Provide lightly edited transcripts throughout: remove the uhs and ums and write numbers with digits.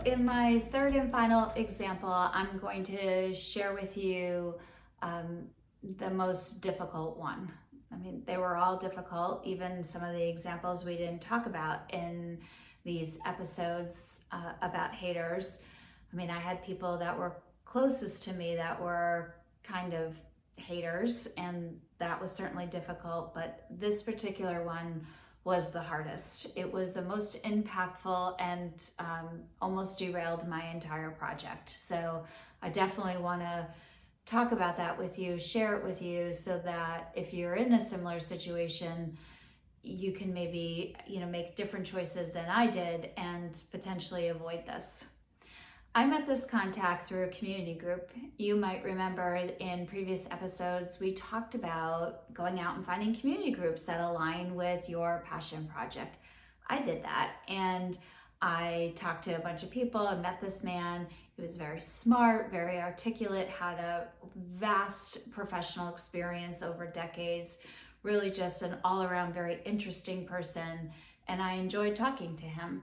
So in my third and final example, I'm going to share with you um, the most difficult one. I mean, they were all difficult, even some of the examples we didn't talk about in these episodes about haters. I mean, I had people that were closest to me that were kind of haters, and that was certainly difficult, but this particular one was the hardest. It was the most impactful and almost derailed my entire project. So I definitely want to talk about that with you, share it with you, so that if you're in a similar situation, you can maybe make different choices than I did and potentially avoid this. I met this contact through a community group. You might remember in previous episodes, we talked about going out and finding community groups that align with your passion project. I did that, and I talked to a bunch of people and met this man. He was very smart, very articulate, had a vast professional experience over decades, really just an all-around very interesting person, and I enjoyed talking to him.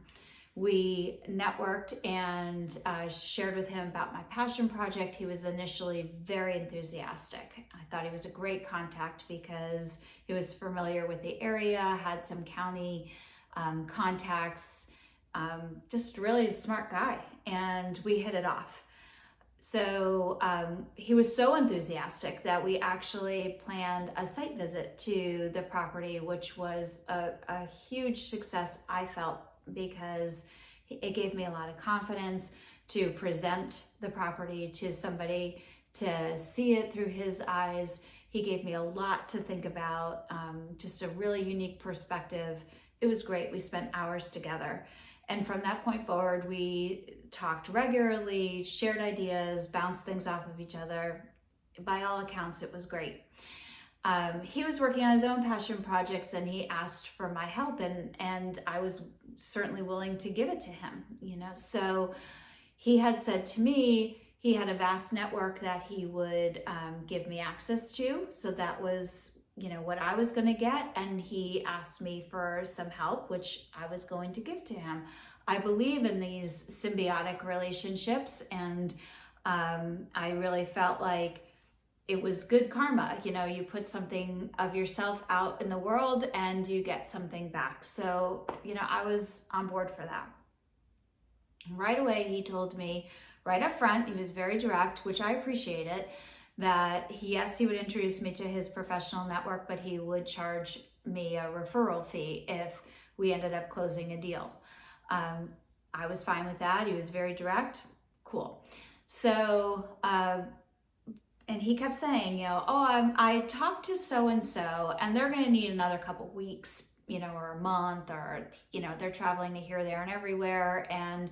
We networked and shared with him about my passion project. He was initially very enthusiastic. I thought he was a great contact because he was familiar with the area, had some county contacts, just really a smart guy, and we hit it off. So he was so enthusiastic that we actually planned a site visit to the property, which was a huge success, I felt, because it gave me a lot of confidence to present the property to somebody, to see it through his eyes. He gave me a lot to think about, just a really unique perspective. It was great. We spent hours together. And from that point forward, we talked regularly, shared ideas, bounced things off of each other. By all accounts, it was great. He was working on his own passion projects, and he asked for my help, and I was certainly willing to give it to him, So he had said to me he had a vast network that he would give me access to. So that was, what I was going to get. And he asked me for some help, which I was going to give to him. I believe in these symbiotic relationships, and I really felt like it was good karma. You put something of yourself out in the world and you get something back. So, I was on board for that. Right away, he told me right up front, he was very direct, which I appreciated, that yes, he would introduce me to his professional network, but he would charge me a referral fee if we ended up closing a deal. I was fine with that. He was very direct. Cool. So, and he kept saying, I talked to so-and-so and they're going to need another couple weeks, or a month, or, they're traveling to here, there, and everywhere. And,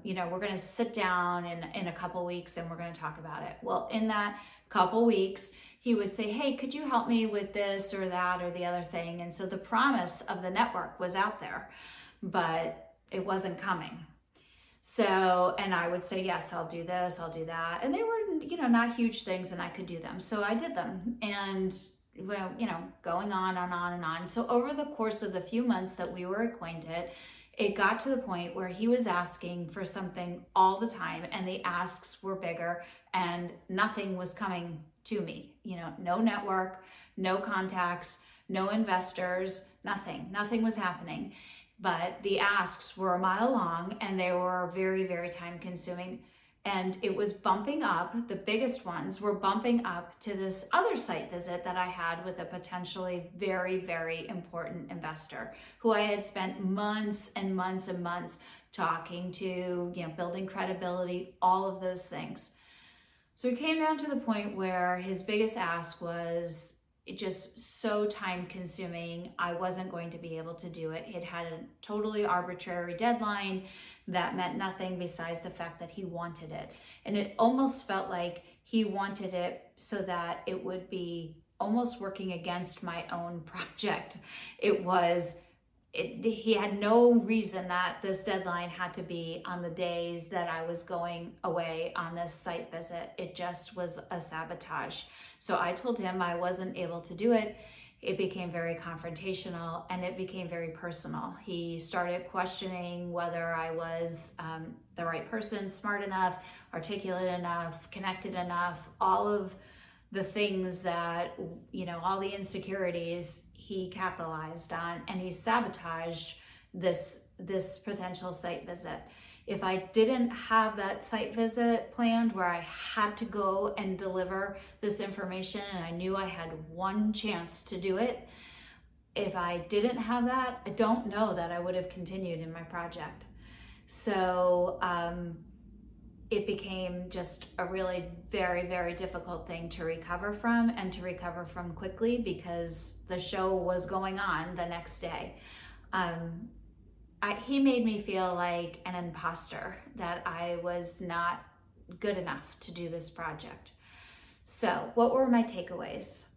we're going to sit down in a couple weeks and we're going to talk about it. Well, in that couple weeks, he would say, hey, could you help me with this or that or the other thing? And so the promise of the network was out there, but it wasn't coming. So, and I would say, yes, I'll do this, I'll do that. And they were, not huge things, and I could do them. So I did them. And, well, going on and on and on. So over the course of the few months that we were acquainted, it got to the point where he was asking for something all the time, and the asks were bigger and nothing was coming to me. No network, no contacts, no investors, nothing was happening. But the asks were a mile long and they were very, very time consuming. And it was bumping up, the biggest ones were bumping up to this other site visit that I had with a potentially very, very important investor who I had spent months and months and months talking to, building credibility, all of those things. So it came down to the point where his biggest ask was just so time consuming. I wasn't going to be able to do it. It had a totally arbitrary deadline that meant nothing besides the fact that he wanted it. And it almost felt like he wanted it so that it would be almost working against my own project. He had no reason that this deadline had to be on the days that I was going away on this site visit. It just was a sabotage. So I told him I wasn't able to do it. it became very confrontational and it became very personal. He started questioning whether I was the right person, smart enough, articulate enough, connected enough, all of the things that, all the insecurities he capitalized on, and he sabotaged this potential site visit. If I didn't have that site visit planned where I had to go and deliver this information and I knew I had one chance to do it, if I didn't have that, I don't know that I would have continued in my project. So it became just a really very, very difficult thing to recover from, and to recover from quickly, because the show was going on the next day. He made me feel like an imposter, that I was not good enough to do this project. So what were my takeaways?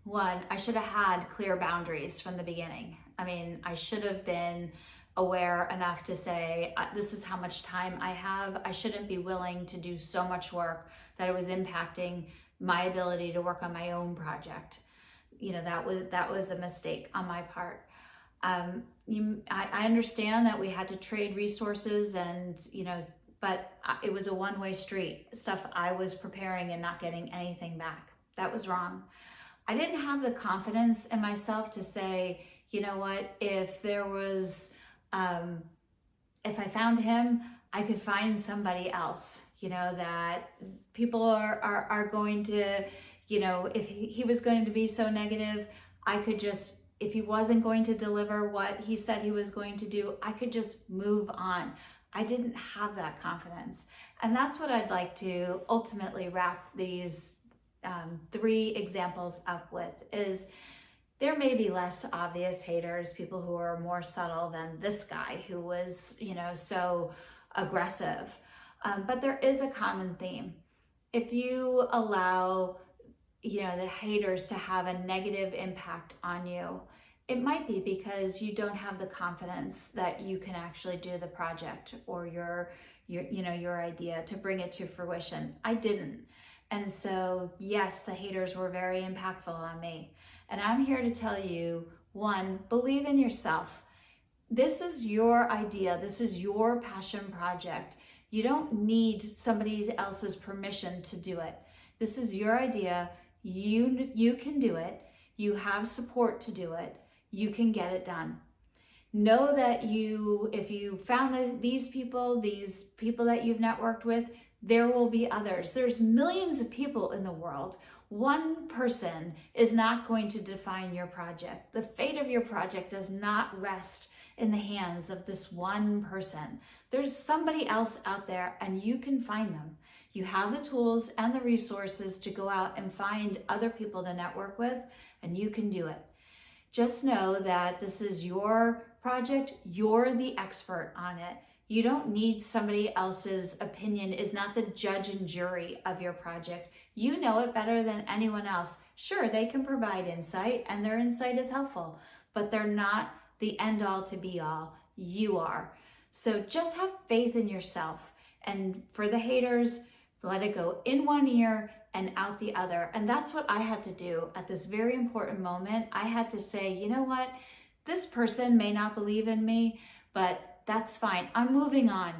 One, I should have had clear boundaries from the beginning. I should have been aware enough to say, this is how much time I have. I shouldn't be willing to do so much work that it was impacting my ability to work on my own project. That was a mistake on my part. I understand that we had to trade resources, but it was a one-way street. Stuff I was preparing and not getting anything back. That was wrong. I didn't have the confidence in myself to say, you know what, if I found him, I could find somebody else, that people are going to, if he was going to be so negative, I could just, if he wasn't going to deliver what he said he was going to do, I could just move on. I didn't have that confidence. And that's what I'd like to ultimately wrap these 3 examples up with, is there may be less obvious haters, people who are more subtle than this guy who was, so aggressive. But there is a common theme. If you allow, the haters to have a negative impact on you, it might be because you don't have the confidence that you can actually do the project or your idea to bring it to fruition. I didn't. And so, yes, the haters were very impactful on me. And I'm here to tell you, 1, believe in yourself. This is your idea. This is your passion project. You don't need somebody else's permission to do it. This is your idea. You can do it. You have support to do it. You can get it done. Know that if you found these people that you've networked with, there will be others. There's millions of people in the world. One person is not going to define your project. The fate of your project does not rest in the hands of this one person. There's somebody else out there, and you can find them. You have the tools and the resources to go out and find other people to network with, and you can do it. Just know that this is your project. You're the expert on it. You don't need somebody else's opinion, is not the judge and jury of your project. You know it better than anyone else. Sure, they can provide insight, and their insight is helpful, but they're not the end all to be all. You are. So just have faith in yourself. And for the haters, let it go in one ear and out the other. And that's what I had to do at this very important moment. I had to say, you know what? This person may not believe in me, but that's fine. I'm moving on.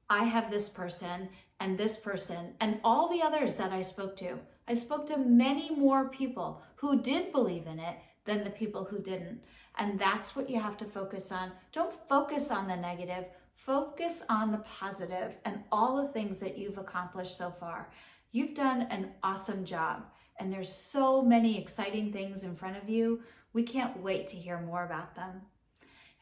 I have this person and all the others that I spoke to. I spoke to many more people who did believe in it than the people who didn't. And that's what you have to focus on. Don't focus on the negative. Focus on the positive and all the things that you've accomplished so far. You've done an awesome job, and there's so many exciting things in front of you. We can't wait to hear more about them.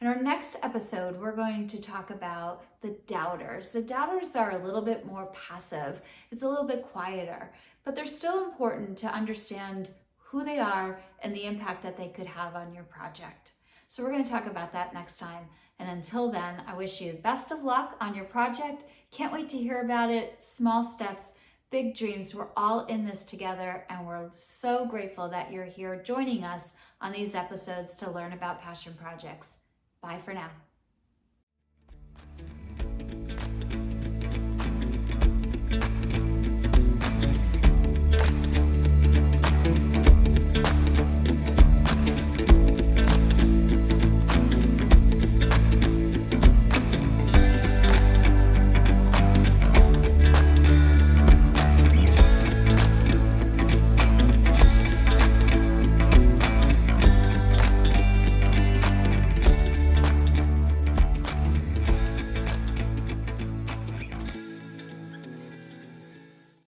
In our next episode, we're going to talk about the doubters. The doubters are a little bit more passive. It's a little bit quieter, but they're still important to understand who they are and the impact that they could have on your project. So we're going to talk about that next time. And until then, I wish you the best of luck on your project. Can't wait to hear about it. Small steps, big dreams. We're all in this together, and we're so grateful that you're here joining us on these episodes to learn about passion projects. Bye for now.